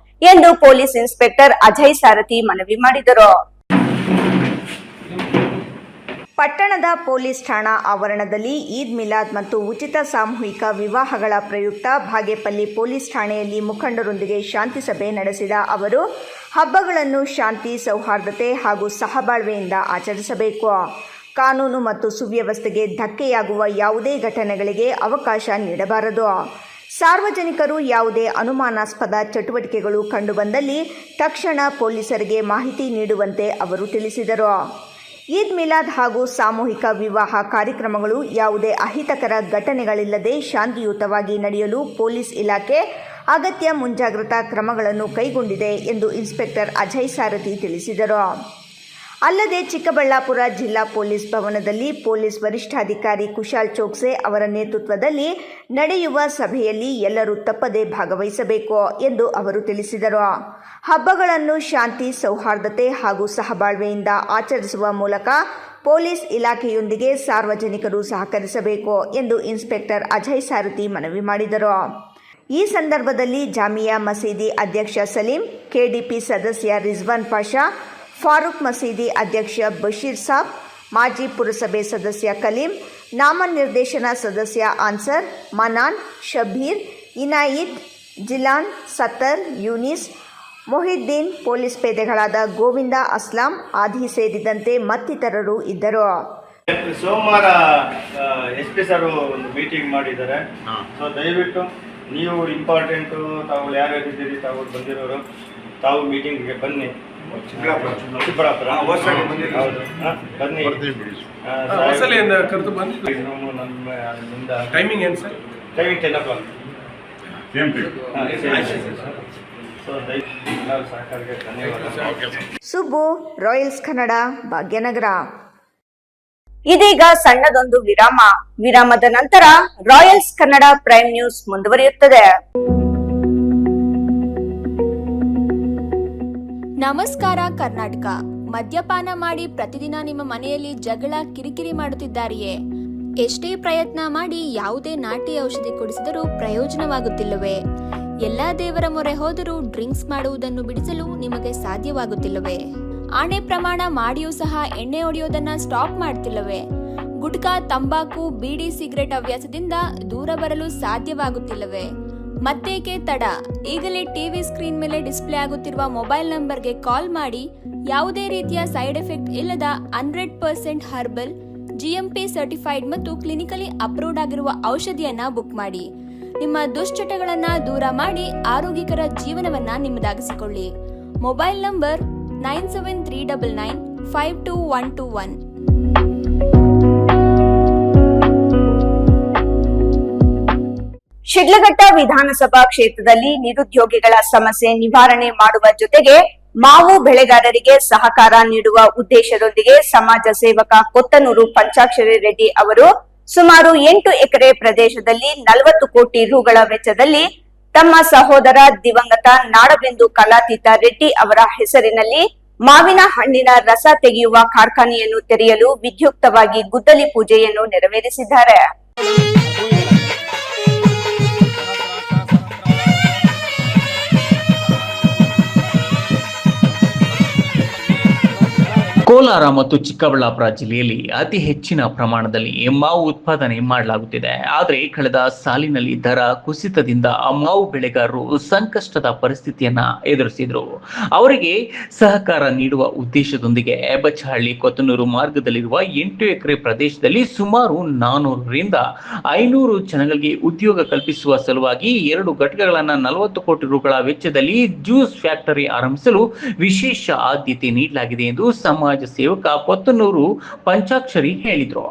ಎಂದು ಪೊಲೀಸ್ ಇನ್ಸ್ಪೆಕ್ಟರ್ ಅಜಯ್ ಸಾರಥಿ ಮನವಿ ಮಾಡಿದರು. ಪಟ್ಟಣದ ಪೊಲೀಸ್ ಠಾಣಾ ಆವರಣದಲ್ಲಿ ಈದ್ ಮಿಲಾದ್ ಮತ್ತು ಉಚಿತ ಸಾಮೂಹಿಕ ವಿವಾಹಗಳ ಪ್ರಯುಕ್ತ ಬಾಗೇಪಲ್ಲಿ ಪೊಲೀಸ್ ಠಾಣೆಯಲ್ಲಿ ಮುಖಂಡರೊಂದಿಗೆ ಶಾಂತಿ ಸಭೆ ನಡೆಸಿದ ಅವರು ಹಬ್ಬಗಳನ್ನು ಶಾಂತಿ, ಸೌಹಾರ್ದತೆ ಹಾಗೂ ಸಹಬಾಳ್ವೆಯಿಂದ ಆಚರಿಸಬೇಕು. ಕಾನೂನು ಮತ್ತು ಸುವ್ಯವಸ್ಥೆಗೆ ಧಕ್ಕೆಯಾಗುವ ಯಾವುದೇ ಘಟನೆಗಳಿಗೆ ಅವಕಾಶ ನೀಡಬಾರದು. ಸಾರ್ವಜನಿಕರು ಯಾವುದೇ ಅನುಮಾನಾಸ್ಪದ ಚಟುವಟಿಕೆಗಳು ಕಂಡುಬಂದಲ್ಲಿ ತಕ್ಷಣ ಪೊಲೀಸರಿಗೆ ಮಾಹಿತಿ ನೀಡುವಂತೆ ಅವರು ತಿಳಿಸಿದರು. ಈದ್ ಮಿಲಾದ್ ಹಾಗೂ ಸಾಮೂಹಿಕ ವಿವಾಹ ಕಾರ್ಯಕ್ರಮಗಳು ಯಾವುದೇ ಅಹಿತಕರ ಘಟನೆಗಳಿಲ್ಲದೆ ಶಾಂತಿಯುತವಾಗಿ ನಡೆಯಲು ಪೊಲೀಸ್ ಇಲಾಖೆ ಅಗತ್ಯ ಮುಂಜಾಗ್ರತಾ ಕ್ರಮಗಳನ್ನು ಕೈಗೊಂಡಿದೆ ಎಂದು ಇನ್ಸ್ಪೆಕ್ಟರ್ ಅಜಯ್ ಸಾರಥಿ ತಿಳಿಸಿದರು. ಅಲ್ಲದೆ ಚಿಕ್ಕಬಳ್ಳಾಪುರ ಜಿಲ್ಲಾ ಪೊಲೀಸ್ ಭವನದಲ್ಲಿ ಪೊಲೀಸ್ ವರಿಷ್ಠಾಧಿಕಾರಿ ಕುಶಾಲ್ ಚೋಕ್ಸೆ ಅವರ ನೇತೃತ್ವದಲ್ಲಿ ನಡೆಯುವ ಸಭೆಯಲ್ಲಿ ಎಲ್ಲರೂ ತಪ್ಪದೇ ಭಾಗವಹಿಸಬೇಕು ಎಂದು ಅವರು ತಿಳಿಸಿದರು. ಹಬ್ಬಗಳನ್ನು ಶಾಂತಿ, ಸೌಹಾರ್ದತೆ ಹಾಗೂ ಸಹಬಾಳ್ವೆಯಿಂದ ಆಚರಿಸುವ ಮೂಲಕ ಪೊಲೀಸ್ ಇಲಾಖೆಯೊಂದಿಗೆ ಸಾರ್ವಜನಿಕರು ಸಹಕರಿಸಬೇಕು ಎಂದು ಇನ್ಸ್ಪೆಕ್ಟರ್ ಅಜಯ್ ಸಾರಥಿ ಮನವಿ ಮಾಡಿದರು. ಈ ಸಂದರ್ಭದಲ್ಲಿ ಜಾಮಿಯಾ ಮಸೀದಿ ಅಧ್ಯಕ್ಷ ಸಲೀಂ, ಕೆಡಿಪಿ ಸದಸ್ಯ ರಿಜ್ವಾನ್ ಪಾಷಾ, ಫಾರೂಕ್ ಮಸೀದಿ ಅಧ್ಯಕ್ಷ ಬಶೀರ್ ಸಾಬ್, ಮಾಜಿ ಪುರಸಭೆ ಸದಸ್ಯ ಕಲೀಂ, ನಾಮನಿರ್ದೇಶನ ಸದಸ್ಯ ಆನ್ಸರ್, ಮನಾನ್, ಶಬೀರ್, ಇನಾಯಿತ್, ಜಿಲಾನ್, ಸತ್ತರ್, ಯೂನಿಸ್, ಮೊಹಿದ್ದೀನ್, ಪೊಲೀಸ್ ಪೇದೆಗಳಾದ ಗೋವಿಂದ, ಅಸ್ಲಾಂ, ಆದಿ ಸೇರಿದಂತೆ ಮತ್ತಿತರರು ಇದ್ದರು. ಸೋಮವಾರ SP ಸರ್ ಒಂದು ಮೀಟಿಂಗ್ ಮಾಡಿದ್ದಾರೆ. ಸೊ ದಯವಿಟ್ಟು ನೀವು ಇಂಪಾರ್ಟೆಂಟು, ತಾವು ಯಾರ್ಯಾರಿದ್ದೀರಿ, ತಾವು ಬಂದಿರೋರು, ತಾವು ಮೀಟಿಂಗ್ಗೆ ಬನ್ನಿ. ಚಿಕ್ಕಬಳ್ಳಾಪುರ ಹೌದು, ಬನ್ನಿ. ನಮ್ಮಿಂದ ಟೈಮಿಂಗ್ ಏನು ಸರ್? Timing 10 o'clock. ಸೊ ದಯವಿಟ್ಟು ಸಹಕಾರಿಗೆ ಧನ್ಯವಾದ. ಸುಬ್ಬು, ರಾಯಲ್ಸ್ ಕನ್ನಡ, ಭಾಗ್ಯನಗರ. ಇದೀಗ ಸಣ್ಣದೊಂದು ವಿರಾಮದ ನಂತರ ರಾಯಲ್ಸ್ ಕನ್ನಡ ಪ್ರೈಮ್ ನ್ಯೂಸ್ ಮುಂದುವರಿಯುತ್ತದೆ. ನಮಸ್ಕಾರ ಕರ್ನಾಟಕ. ಮದ್ಯಪಾನ ಮಾಡಿ ಪ್ರತಿದಿನ ನಿಮ್ಮ ಮನೆಯಲ್ಲಿ ಜಗಳ, ಕಿರಿಕಿರಿ ಮಾಡುತ್ತಿದ್ದಾರೆಯೇ? ಎಷ್ಟೇ ಪ್ರಯತ್ನ ಮಾಡಿ ಯಾವುದೇ ನಾಟಿ ಔಷಧಿ ಕುಡಿಸಿದರೂ ಪ್ರಯೋಜನವಾಗುತ್ತಿಲ್ಲವೇ? ಎಲ್ಲಾ ದೇವರ ಮೊರೆ ಹೋದರೂ ಡ್ರಿಂಕ್ಸ್ ಮಾಡುವುದನ್ನು ಬಿಡಿಸಲು ನಿಮಗೆ ಸಾಧ್ಯವಾಗುತ್ತಿಲ್ಲವೇ? ಆಣೆ ಪ್ರಮಾಣ ಮಾಡಿಯೂ ಸಹ ಎಣ್ಣೆ ಹೊಡೆಯೋದನ್ನ ಸ್ಟಾಪ್ ಮಾಡ್ತಿಲ್ಲವೇ? ಗುಟ್ಕಾ, ತಂಬಾಕು, ಬೀಡಿ, ಸಿಗರೆಟ್ ಹವ್ಯಾಸದಿಂದ ದೂರ ಬರಲು ಸಾಧ್ಯವಾಗುತ್ತಿಲ್ಲವೇ? ಮತ್ತೇಕೆ ತಡ? ಈಗಲೇ ಟಿವಿ ಸ್ಕ್ರೀನ್ ಮೇಲೆ ಡಿಸ್ಪ್ಲೇ ಆಗುತ್ತಿರುವ ಮೊಬೈಲ್ ನಂಬರ್ಗೆ ಕಾಲ್ ಮಾಡಿ ಯಾವುದೇ ರೀತಿಯ ಸೈಡ್ ಎಫೆಕ್ಟ್ ಇಲ್ಲದ 100% ಹರ್ಬಲ್, GMP ಸರ್ಟಿಫೈಡ್ ಮತ್ತು ಕ್ಲಿನಿಕಲಿ ಅಪ್ರೂವ್ಡ್ ಆಗಿರುವ ಔಷಧಿಯನ್ನ ಬುಕ್ ಮಾಡಿ. ನಿಮ್ಮ ದುಶ್ಚಟಗಳನ್ನ ದೂರ ಮಾಡಿ ಆರೋಗ್ಯಕರ ಜೀವನವನ್ನ ನಿಮ್ಮದಾಗಿಸಿಕೊಳ್ಳಿ. Mobile number 9739952121. ಶಿಡ್ಲಘಟ್ಟ ವಿಧಾನಸಭಾ ಕ್ಷೇತ್ರದಲ್ಲಿ ನಿರುದ್ಯೋಗಿಗಳ ಸಮಸ್ಯೆ ನಿವಾರಣೆ ಮಾಡುವ ಜೊತೆಗೆ ಮಾವು ಬೆಳೆಗಾರರಿಗೆ ಸಹಕಾರ ನೀಡುವ ಉದ್ದೇಶದೊಂದಿಗೆ ಸಮಾಜ ಸೇವಕ ಕೊತ್ತನೂರು ಪಂಚಾಕ್ಷರಿ ರೆಡ್ಡಿ ಅವರು ಸುಮಾರು 8 ಎಕರೆ ಪ್ರದೇಶದಲ್ಲಿ 40 ಕೋಟಿ ರುಗಳ ವೆಚ್ಚದಲ್ಲಿ ತಮ್ಮ ಸಹೋದರ ದಿವಂಗತ ನಾಡಬೆಂದು ಕಲಾತೀತ ರೆಡ್ಡಿ ಅವರ ಹೆಸರಿನಲ್ಲಿ ಮಾವಿನ ಹಣ್ಣಿನ ರಸ ತೆಗೆಯುವ ಕಾರ್ಖಾನೆಯನ್ನು ತೆರೆಯಲು ವಿದ್ಯುಕ್ತವಾಗಿ ಗುದ್ದಲಿ ಪೂಜೆಯನ್ನು ನೆರವೇರಿಸಿದ್ದಾರೆ. ಕೋಲಾರ ಮತ್ತು ಚಿಕ್ಕಬಳ್ಳಾಪುರ ಜಿಲ್ಲೆಯಲ್ಲಿ ಅತಿ ಹೆಚ್ಚಿನ ಪ್ರಮಾಣದಲ್ಲಿ ಮಾವು ಉತ್ಪಾದನೆ ಮಾಡಲಾಗುತ್ತಿದೆ. ಆದರೆ ಕಳೆದ ಸಾಲಿನಲ್ಲಿ ದರ ಕುಸಿತದಿಂದ ಮಾವು ಬೆಳೆಗಾರರು ಸಂಕಷ್ಟದ ಪರಿಸ್ಥಿತಿಯನ್ನ ಎದುರಿಸಿದ್ರು. ಅವರಿಗೆ ಸಹಕಾರ ನೀಡುವ ಉದ್ದೇಶದೊಂದಿಗೆ ಬಚ್ಚಹಳ್ಳಿ ಕೊತ್ತನೂರು ಮಾರ್ಗದಲ್ಲಿರುವ 8 ಎಕರೆ ಪ್ರದೇಶದಲ್ಲಿ ಸುಮಾರು 400ರಿಂದ 500 ಜನಗಳಿಗೆ ಉದ್ಯೋಗ ಕಲ್ಪಿಸುವ ಸಲುವಾಗಿ 2 ಘಟಕಗಳನ್ನು 40 ಕೋಟಿ ರುಗಳ ವೆಚ್ಚದಲ್ಲಿ ಜ್ಯೂಸ್ ಫ್ಯಾಕ್ಟರಿ ಆರಂಭಿಸಲು ವಿಶೇಷ ಆದ್ಯತೆ ನೀಡಲಾಗಿದೆ ಎಂದು ಸಮಾಜ ಸೇವಕ ಕೊತ್ತನೂರು ಪಂಚಾಕ್ಷರಿ ಹೇಳಿದರು.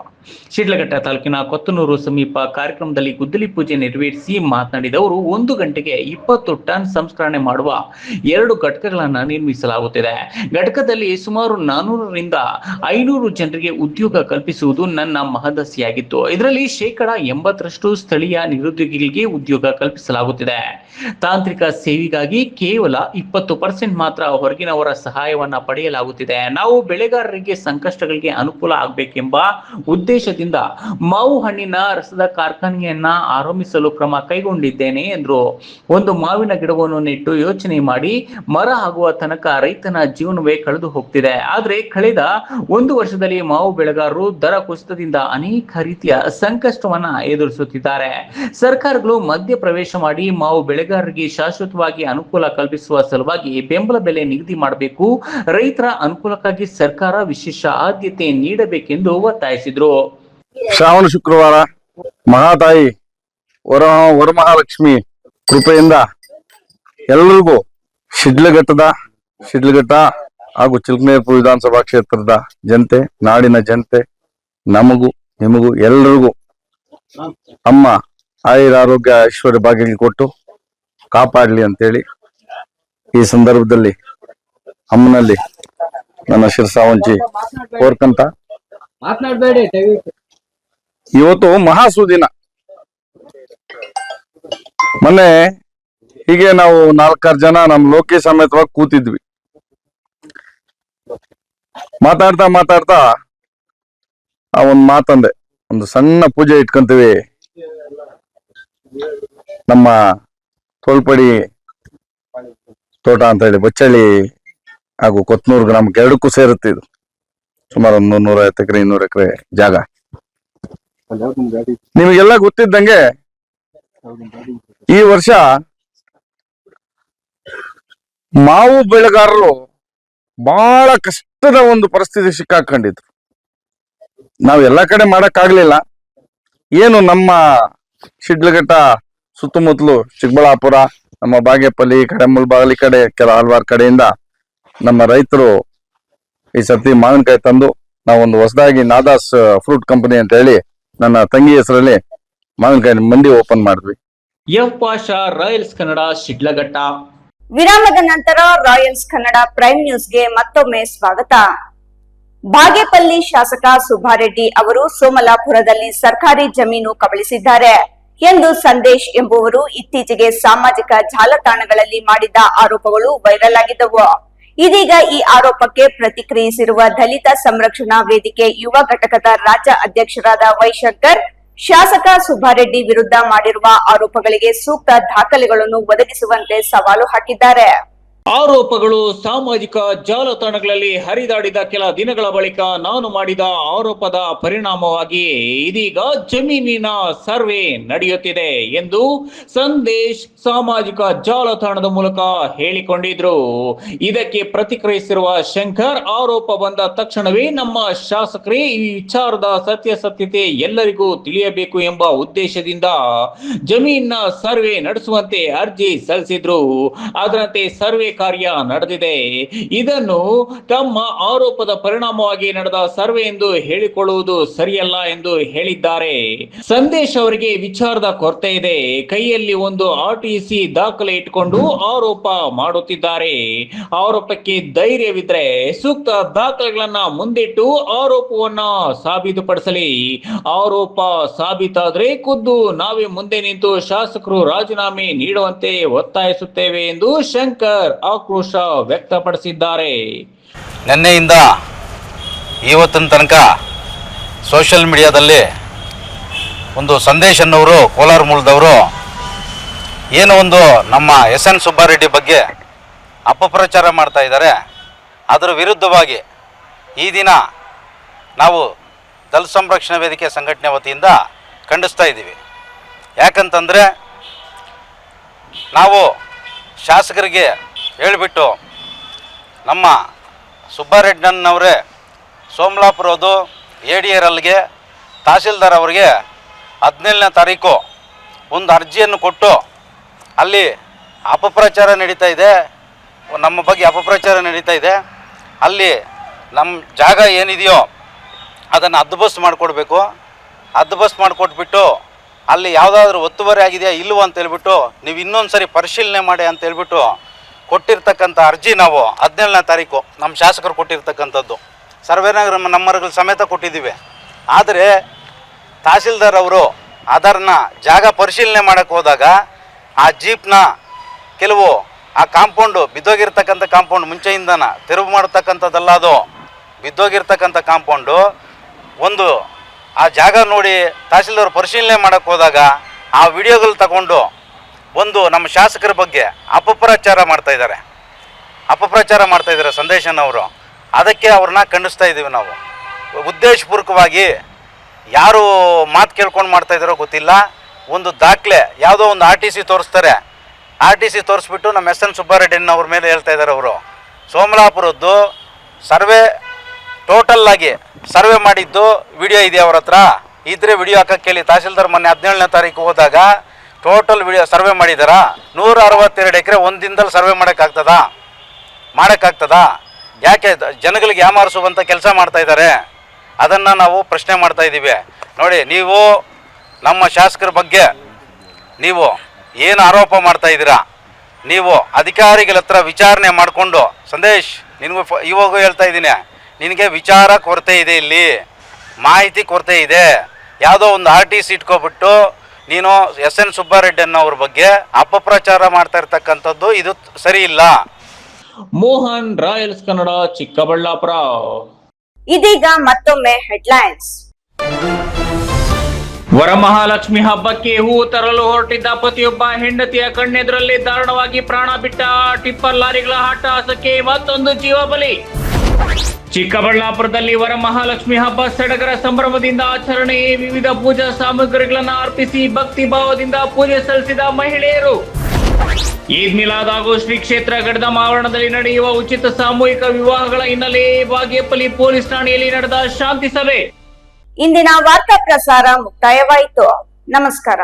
ಶಿಡ್ಲಘಟ್ಟ ತಾಲೂಕಿನ ಕೊತ್ತನೂರು ಸಮೀಪ ಕಾರ್ಯಕ್ರಮದಲ್ಲಿ ಗುದ್ದಲಿ ಪೂಜೆ ನೆರವೇರಿಸಿ ಮಾತನಾಡಿದ ಅವರು 1 ಗಂಟೆಗೆ 20 ಟನ್ ಸಂಸ್ಕರಣೆ ಮಾಡುವ 2 ಘಟಕಗಳನ್ನು ನಿರ್ಮಿಸಲಾಗುತ್ತಿದೆ. ಘಟಕದಲ್ಲಿ ಸುಮಾರು 400ರಿಂದ 500 ಜನರಿಗೆ ಉದ್ಯೋಗ ಕಲ್ಪಿಸುವುದು ನನ್ನ ಮಹದಸಿಯಾಗಿತ್ತು. ಇದರಲ್ಲಿ 80% ಸ್ಥಳೀಯ ನಿರುದ್ಯೋಗಿಗಳಿಗೆ ಉದ್ಯೋಗ ಕಲ್ಪಿಸಲಾಗುತ್ತಿದೆ. ತಾಂತ್ರಿಕ ಸೇವೆಗಾಗಿ ಕೇವಲ 20% ಮಾತ್ರ ಹೊರಗಿನವರ ಸಹಾಯವನ್ನ ಪಡೆಯಲಾಗುತ್ತಿದೆ. ನಾವು ಬೆಳೆಗಾರರಿಗೆ ಸಂಕಷ್ಟಗಳಿಗೆ ಅನುಕೂಲ ಆಗಬೇಕೆಂಬ ಉದ್ದೇಶದಿಂದ ಮಾವು ಹಣ್ಣಿನ ರಸದ ಕಾರ್ಖಾನೆಯನ್ನ ಆರಂಭಿಸಲು ಕ್ರಮ ಕೈಗೊಂಡಿದ್ದೇನೆ ಎಂದರು. ಒಂದು ಮಾವಿನ ಗಿಡವನ್ನು ನೆಟ್ಟು ಯೋಚನೆ ಮಾಡಿ ಮರ ಆಗುವ ತನಕ ರೈತನ ಜೀವನವೇ ಕಳೆದು ಹೋಗ್ತಿದೆ. ಆದರೆ ಕಳೆದ 1 ವರ್ಷದಲ್ಲಿ ಮಾವು ಬೆಳೆಗಾರರು ದರ ಕುಸಿತದಿಂದ ಅನೇಕ ರೀತಿಯ ಸಂಕಷ್ಟವನ್ನ ಎದುರಿಸುತ್ತಿದ್ದಾರೆ. ಸರ್ಕಾರಗಳು ಮಧ್ಯ ಪ್ರವೇಶ ಮಾಡಿ ಮಾವು ಬೆಳೆಗಾರರಿಗೆ ಶಾಶ್ವತವಾಗಿ ಅನುಕೂಲ ಕಲ್ಪಿಸುವ ಸಲುವಾಗಿ ಬೆಂಬಲ ಬೆಲೆ ನಿಗದಿ ಮಾಡಬೇಕು. ರೈತರ ಅನುಕೂಲಕ್ಕಾಗಿ ಸರ್ಕಾರ ವಿಶೇಷ ಆದ್ಯತೆ ನೀಡಬೇಕೆಂದು ಒತ್ತಾಯಿಸಿದರು. ಶ್ರಾವಣ ಶುಕ್ರವಾರ ಮಹಾತಾಯಿ ವರಮಹಾಲಕ್ಷ್ಮಿ ಕೃಪೆಯಿಂದ ಎಲ್ಲರಿಗೂ ಶಿಡ್ಲಘಟ್ಟ ಹಾಗೂ ಚಿಲಕನೆರಪುರ ವಿಧಾನಸಭಾ ಕ್ಷೇತ್ರದ ಜನತೆ, ನಾಡಿನ ಜನತೆ, ನಮಗೂ ನಿಮಗೂ ಎಲ್ಲರಿಗೂ ಅಮ್ಮ ಆಯುರ ಆರೋಗ್ಯ ಐಶ್ವರ್ಯ ಭಾಗ್ಯ ಕೊಟ್ಟು ಕಾಪಾಡಲಿ ಅಂತೇಳಿ ಈ ಸಂದರ್ಭದಲ್ಲಿ ಅಮ್ಮನಲ್ಲಿ ನನ್ನ ಶಿರಸಾವಂಚಿ ಕೋರ್ಕಂತ ಇವತ್ತು ಮಹಾಸುದಿನ. ಮೊನ್ನೆ ಹೀಗೆ ನಾವು 4-6 ಜನ ನಮ್ ಲೋಕಿ ಸಮೇತವಾಗಿ ಕೂತಿದ್ವಿ. ಮಾತಾಡ್ತಾ ಆ ಒಂದ್ ಮಾತಂದೆ, ಒಂದು ಸಣ್ಣ ಪೂಜೆ ಇಟ್ಕೊಂತೀವಿ ನಮ್ಮ ತೋಳ್ಪಡಿ ತೋಟ ಅಂತ ಹೇಳಿ ಬಚ್ಚಳ್ಳಿ ಹಾಗೂ ಕೊತ್ತನೂರು ಗ್ರಾಮಕ್ಕೆ 2ಕ್ಕೂ ಸೇರುತ್ತೆ. ಇದು ಸುಮಾರು 150 ಎಕರೆ 200 ಎಕರೆ ಜಾಗ. ನಿಮಗೆಲ್ಲ ಗೊತ್ತಿದ್ದಂಗೆ ಈ ವರ್ಷ ಮಾವು ಬೆಳೆಗಾರರು ಬಹಳ ಕಷ್ಟದ ಒಂದು ಪರಿಸ್ಥಿತಿ ಸಿಕ್ಕಾಕೊಂಡಿದ್ರು. ನಾವು ಎಲ್ಲ ಕಡೆ ಮಾಡಕ್ಕಾಗ್ಲಿಲ್ಲ. ಏನು ನಮ್ಮ ಶಿಡ್ಲಘಟ್ಟ ಸುತ್ತಮುತ್ತಲು ಚಿಕ್ಕಬಳ್ಳಾಪುರ, ನಮ್ಮ ಬಾಗೇಪಲ್ಲಿ ಕಡೆ, ಮುಳಬಾಗಿಲು ಕಡೆ ಹಲವಾರು ಕಡೆಯಿಂದ ನಮ್ಮ ರೈತರು ಈ ಸರ್ತಿ ಮಾವಿನಕಾಯಿ ತಂದು ನಾವೊಂದು ಹೊಸದಾಗಿ ನಾದಾಸ್ ಫ್ರೂಟ್ ಕಂಪನಿ ಅಂತ ಹೇಳಿ ನನ್ನ ತಂಗಿ ಹೆಸರಲ್ಲಿ ಮಾವಿನಕಾಯಿ ಮಂಡಿ ಓಪನ್ ಮಾಡಿದ್ವಿ. F Pasha, Royals Kannada, Shidlaghatta. ವಿರಾಮದ ನಂತರ ರಾಯಲ್ಸ್ ಕನ್ನಡ ಪ್ರೈಮ್ ನ್ಯೂಸ್ಗೆ ಮತ್ತೊಮ್ಮೆ ಸ್ವಾಗತ. ಬಾಗೇಪಲ್ಲಿ ಶಾಸಕ ಸುಬ್ಬಾರೆಡ್ಡಿ ಅವರು ಸೋಮಲಾಪುರದಲ್ಲಿ ಸರ್ಕಾರಿ ಜಮೀನು ಕಬಳಿಸಿದ್ದಾರೆ ಎಂದು ಸಂದೇಶ್ ಎಂಬುವರು ಇತ್ತೀಚೆಗೆ ಸಾಮಾಜಿಕ ಜಾಲತಾಣಗಳಲ್ಲಿ ಮಾಡಿದ್ದ ಆರೋಪಗಳು ವೈರಲ್ ಆಗಿದ್ದವು. ಇದೀಗ ಈ ಆರೋಪಕ್ಕೆ ಪ್ರತಿಕ್ರಿಯಿಸಿರುವ ದಲಿತ ಸಂರಕ್ಷಣಾ ವೇದಿಕೆ ಯುವ ಘಟಕದ ರಾಜ್ಯ ಅಧ್ಯಕ್ಷರಾದ ವೈಶಂಕರ್, ಶಾಸಕ ಸುಬ್ಬಾರೆಡ್ಡಿ ವಿರುದ್ಧ ಮಾಡಿರುವ ಆರೋಪಗಳಿಗೆ ಸೂಕ್ತ ದಾಖಲೆಗಳನ್ನು ಒದಗಿಸುವಂತೆ ಸವಾಲು ಹಾಕಿದ್ದಾರೆ. ಆರೋಪಗಳು ಸಾಮಾಜಿಕ ಜಾಲತಾಣಗಳಲ್ಲಿ ಹರಿದಾಡಿದ ಕೆಲ ದಿನಗಳ ಬಳಿಕ ನಾನು ಮಾಡಿದ ಆರೋಪದ ಪರಿಣಾಮವಾಗಿ ಇದೀಗ ಜಮೀನಿನ ಸರ್ವೆ ನಡೆಯುತ್ತಿದೆ ಎಂದು ಸಂದೇಶ್ ಸಾಮಾಜಿಕ ಜಾಲತಾಣದ ಮೂಲಕ ಹೇಳಿಕೊಂಡಿದ್ರು. ಇದಕ್ಕೆ ಪ್ರತಿಕ್ರಿಯಿಸಿರುವ ಶಂಕರ್, ಆರೋಪ ಬಂದ ತಕ್ಷಣವೇ ನಮ್ಮ ಶಾಸಕರೇ ಈ ವಿಚಾರದ ಸತ್ಯಾಸತ್ಯತೆ ಎಲ್ಲರಿಗೂ ತಿಳಿಯಬೇಕು ಎಂಬ ಉದ್ದೇಶದಿಂದ ಜಮೀನಿನ ಸರ್ವೆ ನಡೆಸುವಂತೆ ಅರ್ಜಿ ಸಲ್ಲಿಸಿದ್ರು. ಅದರಂತೆ ಸರ್ವೆ ಕಾರ್ಯ ನಡೆದಿದೆ. ಇದನ್ನು ತಮ್ಮ ಆರೋಪದ ಪರಿಣಾಮವಾಗಿ ನಡೆದ ಸರ್ವೆ ಎಂದು ಹೇಳಿಕೊಳ್ಳುವುದು ಸರಿಯಲ್ಲ ಎಂದು ಹೇಳಿದ್ದಾರೆ. ಸಂದೇಶ್ ಅವರಿಗೆ ವಿಚಾರದ ಕೊರತೆ ಇದೆ. ಕೈಯಲ್ಲಿ ಒಂದು RTC ದಾಖಲೆ ಇಟ್ಟುಕೊಂಡು ಆರೋಪ ಮಾಡುತ್ತಿದ್ದಾರೆ. ಆರೋಪಕ್ಕೆ ಧೈರ್ಯವಿದ್ರೆ ಸೂಕ್ತ ದಾಖಲೆಗಳನ್ನ ಮುಂದಿಟ್ಟು ಆರೋಪವನ್ನ ಸಾಬೀತುಪಡಿಸಲಿ. ಆರೋಪ ಸಾಬೀತಾದ್ರೆ ಖುದ್ದು ನಾವೇ ಮುಂದೆ ನಿಂತು ಶಾಸಕರು ರಾಜೀನಾಮೆ ನೀಡುವಂತೆ ಒತ್ತಾಯಿಸುತ್ತೇವೆ ಎಂದು ಶಂಕರ್ ಆಕ್ರೋಶ ವ್ಯಕ್ತಪಡಿಸಿದ್ದಾರೆ. ನಿನ್ನೆಯಿಂದ ಇವತ್ತಿನ ತನಕ ಸೋಷಿಯಲ್ ಮೀಡಿಯಾದಲ್ಲಿ ಒಂದು ಸಂದೇಶ್ ಅನ್ನೋರು, ಕೋಲಾರ ಮೂಲದವರು, ಏನೋ ಒಂದು ನಮ್ಮ SN ಸುಬ್ಬಾರೆಡ್ಡಿ ಬಗ್ಗೆ ಅಪಪ್ರಚಾರ ಮಾಡ್ತಾ ಇದ್ದಾರೆ. ಅದರ ವಿರುದ್ಧವಾಗಿ ಈ ದಿನ ನಾವು ದಲಿತ ಸಂರಕ್ಷಣಾ ವೇದಿಕೆ ಸಂಘಟನೆ ವತಿಯಿಂದ ಖಂಡಿಸ್ತಾ ಇದ್ದೀವಿ. ಯಾಕಂತಂದರೆ ನಾವು ಶಾಸಕರಿಗೆ ಹೇಳಿಬಿಟ್ಟು ನಮ್ಮ ಸುಬ್ಬಾರೆಡ್ಡನವರೇ ಸೋಮಲಾಪುರದು ADRLಗೆ ತಹಸೀಲ್ದಾರ್ ಅವರಿಗೆ 17ನೇ ತಾರೀಕು ಒಂದು ಅರ್ಜಿಯನ್ನು ಕೊಟ್ಟು ಅಲ್ಲಿ ಅಪಪ್ರಚಾರ ನಡೀತಾ ಇದೆ, ನಮ್ಮ ಬಗ್ಗೆ ಅಪಪ್ರಚಾರ ನಡೀತಾ ಇದೆ, ಅಲ್ಲಿ ನಮ್ಮ ಜಾಗ ಏನಿದೆಯೋ ಅದನ್ನು ಹದ್ದುಬಸ್ತು ಮಾಡಿಕೊಡ್ಬೇಕು, ಹದ್ದುಬಸ್ತು ಮಾಡಿಕೊಟ್ಬಿಟ್ಟು ಅಲ್ಲಿ ಯಾವುದಾದ್ರೂ ಒತ್ತುವರಿ ಆಗಿದೆಯಾ ಇಲ್ಲವೋ ಅಂತ ಹೇಳ್ಬಿಟ್ಟು ನೀವು ಇನ್ನೊಂದು ಸರಿ ಪರಿಶೀಲನೆ ಮಾಡಿ ಅಂತ ಹೇಳ್ಬಿಟ್ಟು ಕೊಟ್ಟಿರ್ತಕ್ಕಂಥ ಅರ್ಜಿ ನಾವು 17ನೇ ತಾರೀಕು ನಮ್ಮ ಶಾಸಕರು ಕೊಟ್ಟಿರ್ತಕ್ಕಂಥದ್ದು ಸರ್ವೇನಗರ ನಮ್ಮರ್ಗಳು ಸಮೇತ ಕೊಟ್ಟಿದ್ದೀವಿ. ಆದರೆ ತಹಸೀಲ್ದಾರ್ ಅವರು ಅದನ್ನು ಜಾಗ ಪರಿಶೀಲನೆ ಮಾಡೋಕ್ಕೆ ಹೋದಾಗ ಆ ಜೀಪ್ನ ಕೆಲವು ಆ ಕಾಂಪೌಂಡು ಬಿದ್ದೋಗಿರ್ತಕ್ಕಂಥ ಕಾಂಪೌಂಡ್ ಮುಂಚೆಯಿಂದನ ತೆರವು ಮಾಡತಕ್ಕಂಥದ್ದಲ್ಲ, ಅದು ಬಿದ್ದೋಗಿರ್ತಕ್ಕಂಥ ಕಾಂಪೌಂಡು ಒಂದು ಆ ಜಾಗ ನೋಡಿ ತಹಸೀಲ್ದಾರ್ ಪರಿಶೀಲನೆ ಮಾಡೋಕ್ಕೆ ಹೋದಾಗ ಆ ವಿಡಿಯೋಗಳು ತಗೊಂಡು ಒಂದು ನಮ್ಮ ಶಾಸಕರ ಬಗ್ಗೆ ಅಪಪ್ರಚಾರ ಮಾಡ್ತಾ ಇದ್ದಾರೆ ಸಂದೇಶನವರು. ಅದಕ್ಕೆ ಅವ್ರನ್ನ ಖಂಡಿಸ್ತಾ ಇದ್ದೀವಿ ನಾವು. ಉದ್ದೇಶಪೂರ್ವಕವಾಗಿ ಯಾರು ಮಾತು ಕೇಳ್ಕೊಂಡು ಮಾಡ್ತಾ ಇದ್ದಾರೋ ಗೊತ್ತಿಲ್ಲ. ಒಂದು ದಾಖಲೆ ಯಾವುದೋ ಒಂದು RTC ತೋರಿಸ್ತಾರೆ, RTC ತೋರಿಸ್ಬಿಟ್ಟು ನಮ್ಮ SN ಸುಬ್ಬಾರೆಡ್ಡಿನವ್ರ ಮೇಲೆ ಹೇಳ್ತಾ ಇದ್ದಾರೆ. ಅವರು ಸೋಮಲಾಪುರದ್ದು ಸರ್ವೆ ಟೋಟಲ್ಲಾಗಿ ಸರ್ವೆ ಮಾಡಿದ್ದು ವಿಡಿಯೋ ಇದೆ ಅವ್ರ ಹತ್ರ, ಇದ್ರೆ ವಿಡಿಯೋ ಹಾಕಕ್ಕೆ ಕೇಳಿ. ತಹಸೀಲ್ದಾರ್ ಮೊನ್ನೆ 17ನೇ ತಾರೀಕು ಹೋದಾಗ ಟೋಟಲ್ ವಿಡಿಯೋ ಸರ್ವೆ ಮಾಡಿದಾರ. 162 ಎಕರೆ ಒಂದು ದಿನದಲ್ಲಿ ಸರ್ವೆ ಮಾಡೋಕ್ಕಾಗ್ತದಾ? ಯಾಕೆ ಜನಗಳಿಗೆ ಯಾಮಾರಿಸುವಂಥ ಕೆಲಸ ಮಾಡ್ತಾ ಇದ್ದಾರೆ? ಅದನ್ನು ನಾವು ಪ್ರಶ್ನೆ ಮಾಡ್ತಾ ಇದ್ದೀವಿ. ನೋಡಿ, ನೀವು ನಮ್ಮ ಶಾಸಕರ ಬಗ್ಗೆ ನೀವು ಏನು ಆರೋಪ ಮಾಡ್ತಾ ಇದ್ದೀರಾ, ನೀವು ಅಧಿಕಾರಿಗಳ ಹತ್ರ ವಿಚಾರಣೆ ಮಾಡಿಕೊಂಡು, ಸಂದೇಶ್ ನಿನಗೂ ಇವಾಗ ಹೇಳ್ತಾ ಇದ್ದೀನಿ, ನಿನಗೆ ವಿಚಾರ ಕೊರತೆ ಇದೆ, ಇಲ್ಲಿ ಮಾಹಿತಿ ಕೊರತೆ ಇದೆ. ಯಾವುದೋ ಒಂದು RTC ಇಟ್ಕೊಬಿಟ್ಟು ನೀನು SN ಸುಬ್ಬಾರೆಡ್ಡಿ ಅನ್ನೋವ್ರ ಬಗ್ಗೆ ಅಪಪ್ರಚಾರ ಮಾಡ್ತಾ ಇರ್ತಕ್ಕಂಥದ್ದು ಇದು ಸರಿ ಇಲ್ಲ. ಮೋಹನ್, ರಾಯಲ್ಸ್ ಕನ್ನಡ, ಚಿಕ್ಕಬಳ್ಳಾಪುರ. ಇದೀಗ ಮತ್ತೊಮ್ಮೆ ಹೆಡ್ಲೈನ್ಸ್. ವರಮಹಾಲಕ್ಷ್ಮಿ ಹಬ್ಬಕ್ಕೆ ಹೂ ತರಲು ಹೊರಟಿದ್ದ ಪತಿಯೊಬ್ಬ ಹೆಂಡತಿಯ ಕಣ್ಣೆದುರಲ್ಲಿ ದಾರುಣವಾಗಿ ಪ್ರಾಣ ಬಿಟ್ಟ. ಟಿಪ್ಪರ್ ಲಾರಿಗಳ ಹಟ್ಟಹಾಸಕ್ಕೆ ಮತ್ತೊಂದು ಜೀವ ಬಲಿ. ಚಿಕ್ಕಬಳ್ಳಾಪುರದಲ್ಲಿ ವರಮಹಾಲಕ್ಷ್ಮಿ ಹಬ್ಬ ಸಡಗರ ಸಂಭ್ರಮದಿಂದ ಆಚರಣೆ. ವಿವಿಧ ಪೂಜಾ ಸಾಮಗ್ರಿಗಳನ್ನು ಅರ್ಪಿಸಿ ಭಕ್ತಿ ಭಾವದಿಂದ ಪೂಜೆ ಸಲ್ಲಿಸಿದ ಮಹಿಳೆಯರು. ಈದ್ ಮಿಲಾದ್ ಹಾಗೂ ಶ್ರೀ ಕ್ಷೇತ್ರ ಗಡ್ದಂ ಆವರಣದಲ್ಲಿ ನಡೆಯುವ ಉಚಿತ ಸಾಮೂಹಿಕ ವಿವಾಹಗಳ ಹಿನ್ನೆಲೆ ಬಾಗೇಪಲ್ಲಿ ಪೊಲೀಸ್ ಠಾಣೆಯಲ್ಲಿ ನಡೆದ ಶಾಂತಿ ಸಭೆ. ಇಂದಿನ ವಾರ್ತಾ ಪ್ರಸಾರ ಮುಕ್ತಾಯವಾಯಿತು. ನಮಸ್ಕಾರ.